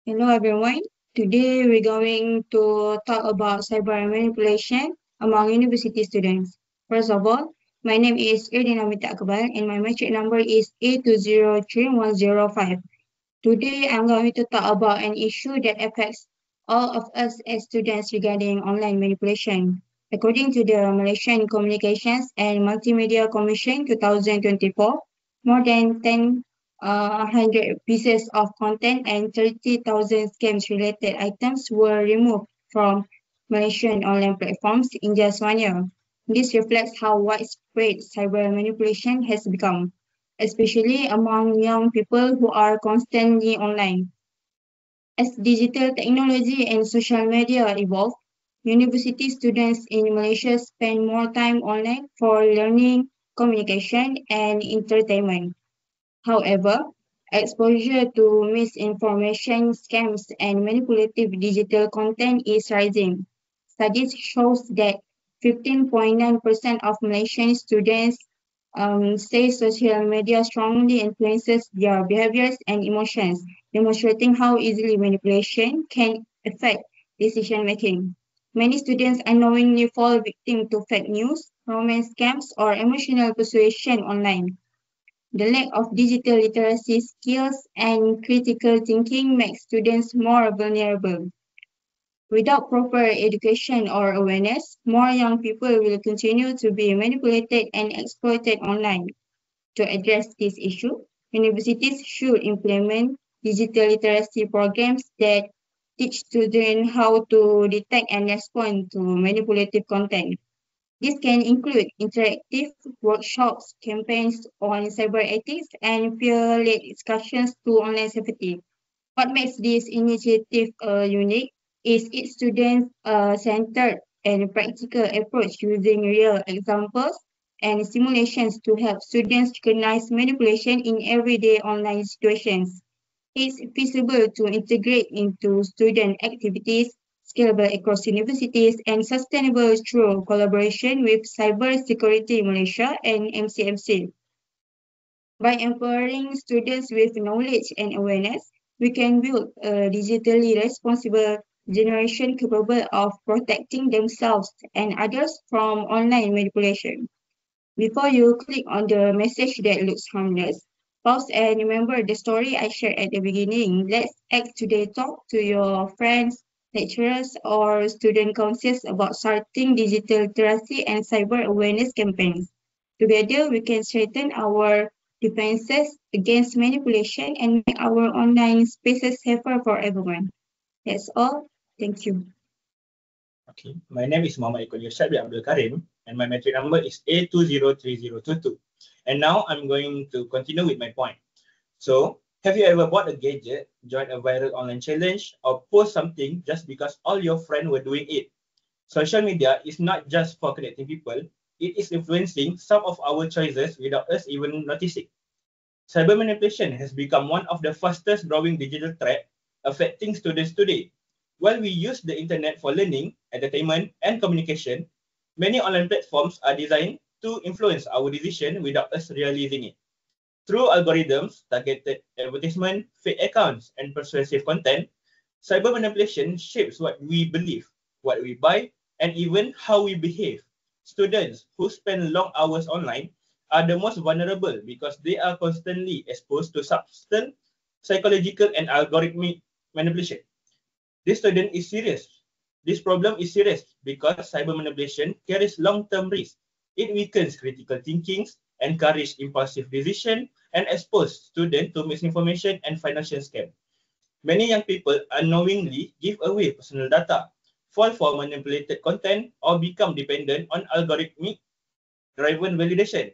Hello everyone. Today we're going to talk about cyber manipulation among university students. First of all, my name is Irdina Mita Akbar and my metric number is A2031005. Today I'm going to talk about an issue that affects all of us as students regarding online manipulation. According to the Malaysian Communications and Multimedia Commission 2024, more than 100 pieces of content and 30,000 scams-related items were removed from Malaysian online platforms in just 1 year. This reflects how widespread cyber manipulation has become, especially among young people who are constantly online. As digital technology and social media evolve, university students in Malaysia spend more time online for learning, communication, and entertainment. However, exposure to misinformation, scams, and manipulative digital content is rising. Studies shows that 15.9% of Malaysian students say social media strongly influences their behaviors and emotions, demonstrating how easily manipulation can affect decision making. Many students unknowingly fall victim to fake news, romance scams, or emotional persuasion online. The lack of digital literacy skills and critical thinking makes students more vulnerable. Without proper education or awareness, more young people will continue to be manipulated and exploited online. To address this issue, universities should implement digital literacy programs that teach students how to detect and respond to manipulative content. This can include interactive workshops, campaigns on cyber ethics, and peer-led discussions to online safety. What makes this initiative unique is its student-centered and practical approach using real examples and simulations to help students recognize manipulation in everyday online situations. It's feasible to integrate into student activities, scalable across universities, and sustainable through collaboration with Cybersecurity Malaysia and MCMC. By empowering students with knowledge and awareness, we can build a digitally responsible generation capable of protecting themselves and others from online manipulation. Before you click on the message that looks harmless, pause and remember the story I shared at the beginning. Let's act today. Talk to your friends, lecturers, or student councils about starting digital literacy and cyber awareness campaigns. Together, we can strengthen our defenses against manipulation and make our online spaces safer for everyone. That's all. Thank you. Okay, my name is Muhammad Ikul Yashad bin Abdul Karim, and my metric number is A203022. And now I'm going to continue with my point. So, have you ever bought a gadget, joined a viral online challenge, or post something just because all your friends were doing it? Social media is not just for connecting people, it is influencing some of our choices without us even noticing. Cyber manipulation has become one of the fastest growing digital threats affecting students today. While we use the internet for learning, entertainment, and communication, many online platforms are designed to influence our decision without us realizing it. Through algorithms, targeted advertisement, fake accounts, and persuasive content, cyber manipulation shapes what we believe, what we buy, and even how we behave. Students who spend long hours online are the most vulnerable because they are constantly exposed to subtle psychological and algorithmic manipulation. This student is serious. This problem is serious because cyber manipulation carries long-term risk. It weakens critical thinking, encourages impulsive decision, and exposes students to misinformation and financial scam. Many young people unknowingly give away personal data, fall for manipulated content, or become dependent on algorithmic driven validation.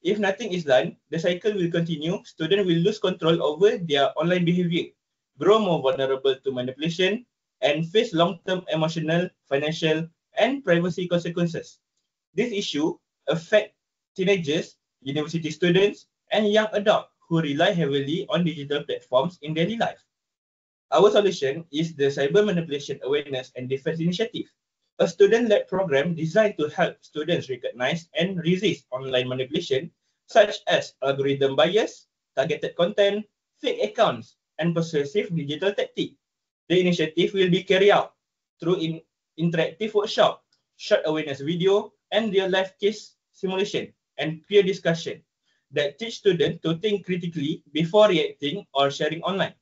If nothing is done, the cycle will continue. Students will lose control over their online behavior, grow more vulnerable to manipulation, and face long-term emotional, financial, and privacy consequences. This issue affects teenagers, university students, and young adults who rely heavily on digital platforms in daily life. Our solution is the Cyber Manipulation Awareness and Defense Initiative, a student-led program designed to help students recognize and resist online manipulation such as algorithm bias, targeted content, fake accounts, and persuasive digital tactics. The initiative will be carried out through interactive workshop, short awareness video, and real-life case simulation and peer discussion that teach students to think critically before reacting or sharing online.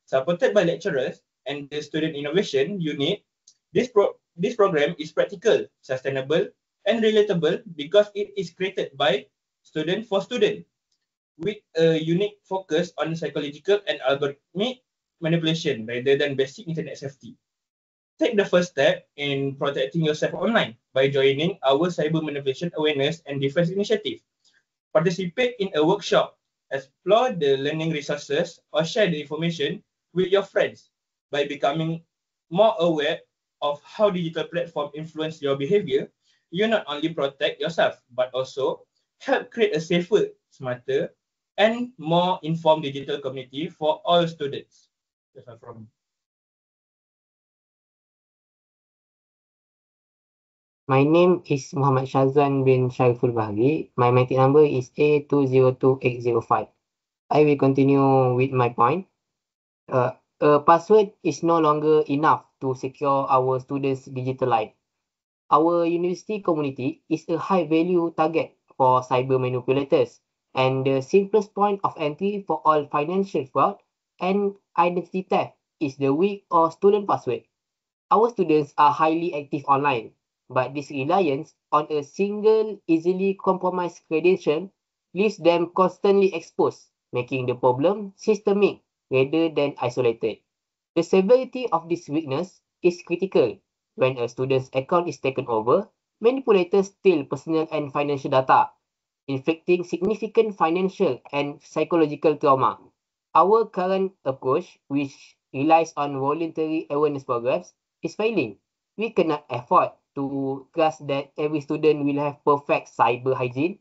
Supported by lecturers and the Student Innovation Unit, this program is practical, sustainable, and relatable because it is created by student for student with a unique focus on psychological and algorithmic manipulation rather than basic internet safety. Take the first step in protecting yourself online by joining our Cyber Manipulation Awareness and Defense Initiative. Participate in a workshop, explore the learning resources, or share the information with your friends. By becoming more aware of how digital platforms influence your behavior, you not only protect yourself, but also help create a safer, smarter, and more informed digital community for all students. That's all from me. My name is Muhammad Shazwan bin Shariful Bahri. My matric number is A202805. I will continue with my point. A password is no longer enough to secure our students' digital life. Our university community is a high-value target for cyber manipulators and the simplest point of entry for all financial fraud and identity theft is the weak or stolen password. Our students are highly active online, but this reliance on a single easily compromised credential leaves them constantly exposed, making the problem systemic rather than isolated. The severity of this weakness is critical. When a student's account is taken over, manipulators steal personal and financial data, inflicting significant financial and psychological trauma. Our current approach, which relies on voluntary awareness programs, is failing. We cannot afford to trust that every student will have perfect cyber hygiene.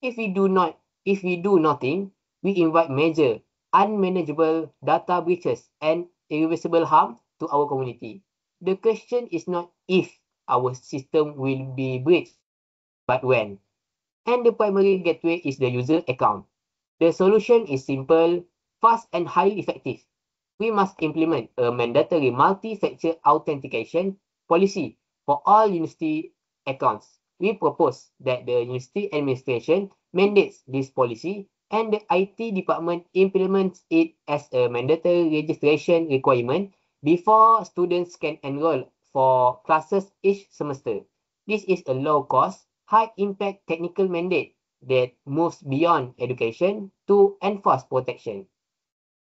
If we do nothing, we invite major, unmanageable data breaches and irreversible harm to our community. The question is not if our system will be breached, but when. And the primary gateway is the user account. The solution is simple, fast, and highly effective. We must implement a mandatory multi-factor authentication policy for all university accounts. We propose that the university administration mandates this policy and the IT department implements it as a mandatory registration requirement before students can enroll for classes each semester. This is a low-cost, high-impact technical mandate that moves beyond education to enforce protection.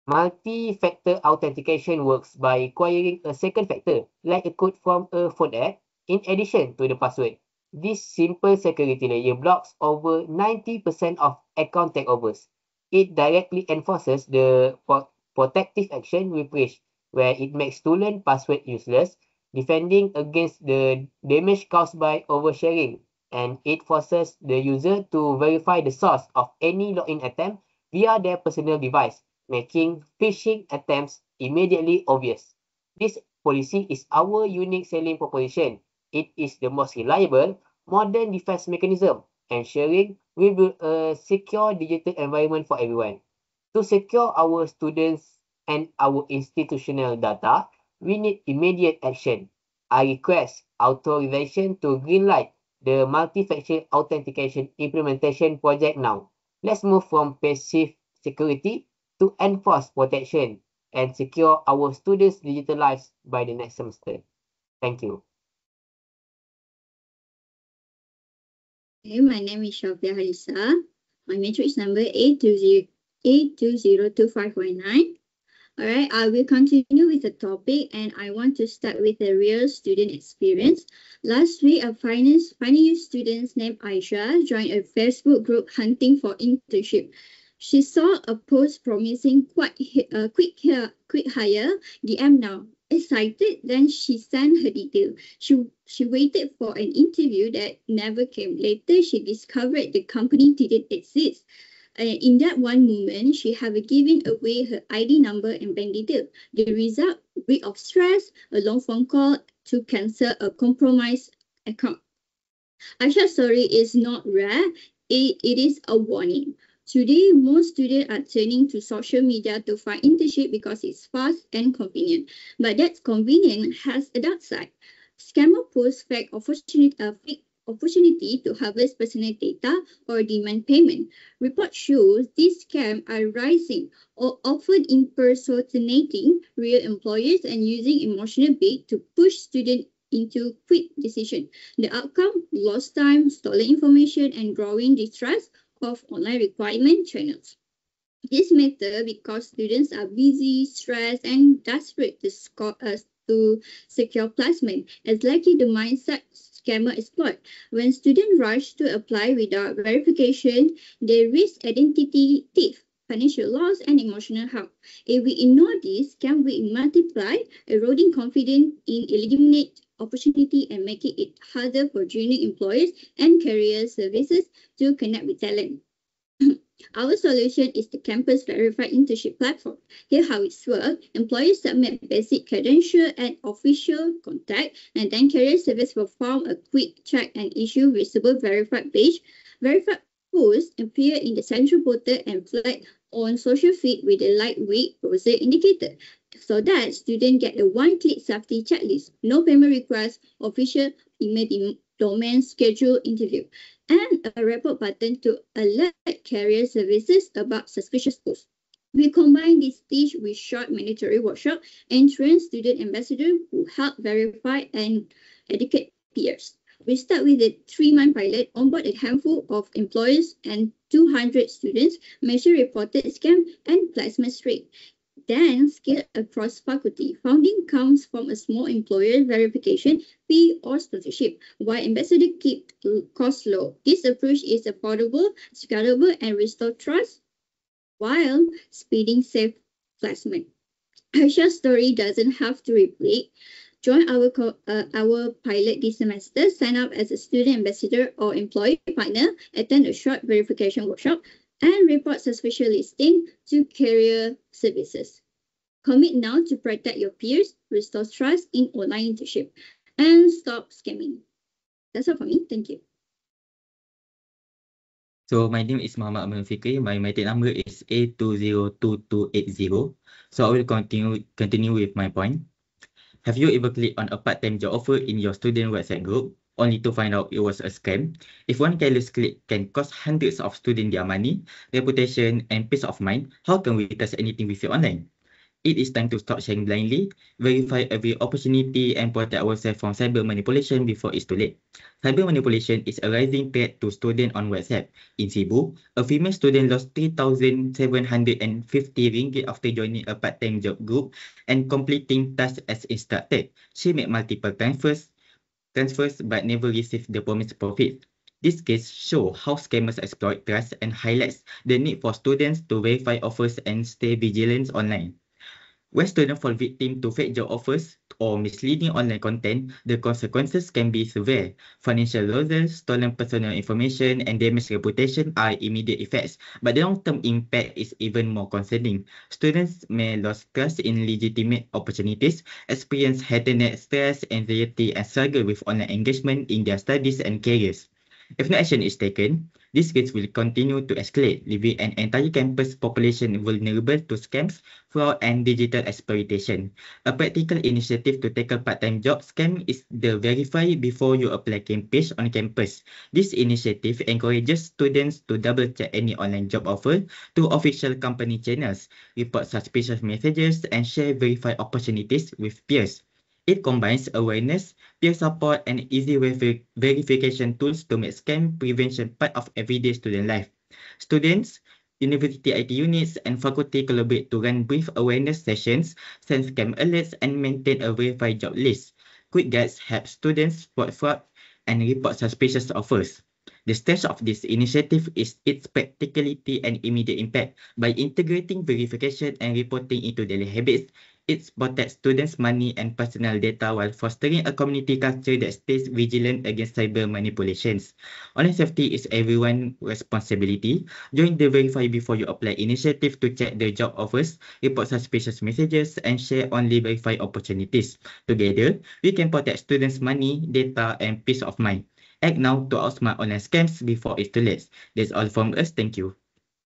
Multi-factor authentication works by acquiring a second factor, like a code from a phone app, in addition to the password. This simple security layer blocks over 90% of account takeovers. It directly enforces the protective action we preach, where it makes stolen password useless, defending against the damage caused by oversharing, and it forces the user to verify the source of any login attempt via their personal device, making phishing attempts immediately obvious. This policy is our unique selling proposition. It is the most reliable, modern defense mechanism, ensuring we build a secure digital environment for everyone. To secure our students and our institutional data, we need immediate action. I request authorization to greenlight the multi-factor authentication implementation project now. Let's move from passive security to enforce protection and secure our students' digital lives by the next semester. Thank you. Okay, my name is Shafia Halisa. My matrix number A202519. All right, I will continue with the topic and I want to start with a real student experience. Last week, a final student named Aisha joined a Facebook group hunting for internship. She saw a post promising quick hire, DM now. Excited, then she sent her detail. She waited for an interview that never came. Later, she discovered the company didn't exist. In that one moment, she had given away her ID number and bank detail. The result, a week of stress, a long phone call to cancel a compromised account. Aisha's story is not rare. It is a warning. Today, most students are turning to social media to find internship because it's fast and convenient. But that convenience has a dark side. Scammer post fake opportunity to harvest personal data or demand payment. Report shows these scams are rising or often impersonating real employers and using emotional bait to push students into quick decision. The outcome, lost time, stolen information, and growing distrust of online requirement channels. This matter because students are busy, stressed, and desperate to secure placement, as likely the mindset scammer exploit. When students rush to apply without verification, they risk identity theft, financial loss, and emotional harm. If we ignore this, scam will multiply, eroding confidence in eliminate opportunity and making it harder for junior employers and career services to connect with talent. Our solution is the Campus Verified Internship Platform. Here how it works. Employers submit basic credential and official contact, and then career service will perform a quick check and issue visible verified page. Verified posts appear in the central portal and flag on social feed with a lightweight browser indicator, so that students get a one-click safety checklist, no payment request, official email domain schedule interview, and a report button to alert career services about suspicious posts. We combine this stage with short mandatory workshop and train student ambassadors who help verify and educate peers. We start with a 3-month pilot, onboard a handful of employers and 200 students, measure reported scam and placement rate. Then scale across faculty. Funding comes from a small employer verification fee or sponsorship, while ambassador keep costs low. This approach is affordable, scalable, and restore trust while speeding safe placement. Aisha's story doesn't have to repeat. Join our pilot this semester. Sign up as a student ambassador or employee partner. Attend a short verification workshop and report suspicious listing to career services. Commit now to protect your peers, restore trust in online internship, and stop scamming. That's all for me. Thank you. So my name is Muhammad Amal Fikri. My metric number is A202280. So I will continue with my point. Have you ever clicked on a part-time job offer in your student WhatsApp group only to find out it was a scam? If one careless click can cost hundreds of students their money, reputation, and peace of mind, how can we trust anything we see online? It is time to stop sharing blindly, verify every opportunity, and protect ourselves from cyber manipulation before it's too late. Cyber manipulation is a rising threat to students on WhatsApp. In Cebu, a female student lost 3,750 ringgit after joining a part-time job group and completing tasks as instructed. She made multiple transfers but never received the promised profit. This case shows how scammers exploit trust and highlights the need for students to verify offers and stay vigilant online. When students fall victim to fake job offers or misleading online content, the consequences can be severe. Financial losses, stolen personal information, and damaged reputation are immediate effects, but the long-term impact is even more concerning. Students may lose trust in legitimate opportunities, experience heightened stress, anxiety, and struggle with online engagement in their studies and careers. If no action is taken, this risk will continue to escalate, leaving an entire campus population vulnerable to scams, fraud, and digital exploitation. A practical initiative to tackle part-time job scam is the Verify Before You Apply campaign on campus. This initiative encourages students to double-check any online job offer to official company channels, report suspicious messages, and share verified opportunities with peers. It combines awareness, peer support, and easy verification tools to make scam prevention part of everyday student life. Students, university IT units, and faculty collaborate to run brief awareness sessions, send scam alerts, and maintain a verified job list. Quick guides help students spot fraud and report suspicious offers. The strength of this initiative is its practicality and immediate impact. By integrating verification and reporting into daily habits, it protects students' money and personal data while fostering a community culture that stays vigilant against cyber manipulations. Online safety is everyone's responsibility. Join the Verify Before You Apply initiative to check the job offers, report suspicious messages, and share only verified opportunities. Together, we can protect students' money, data, and peace of mind. Act now to outsmart online scams before it's too late. That's all from us. Thank you.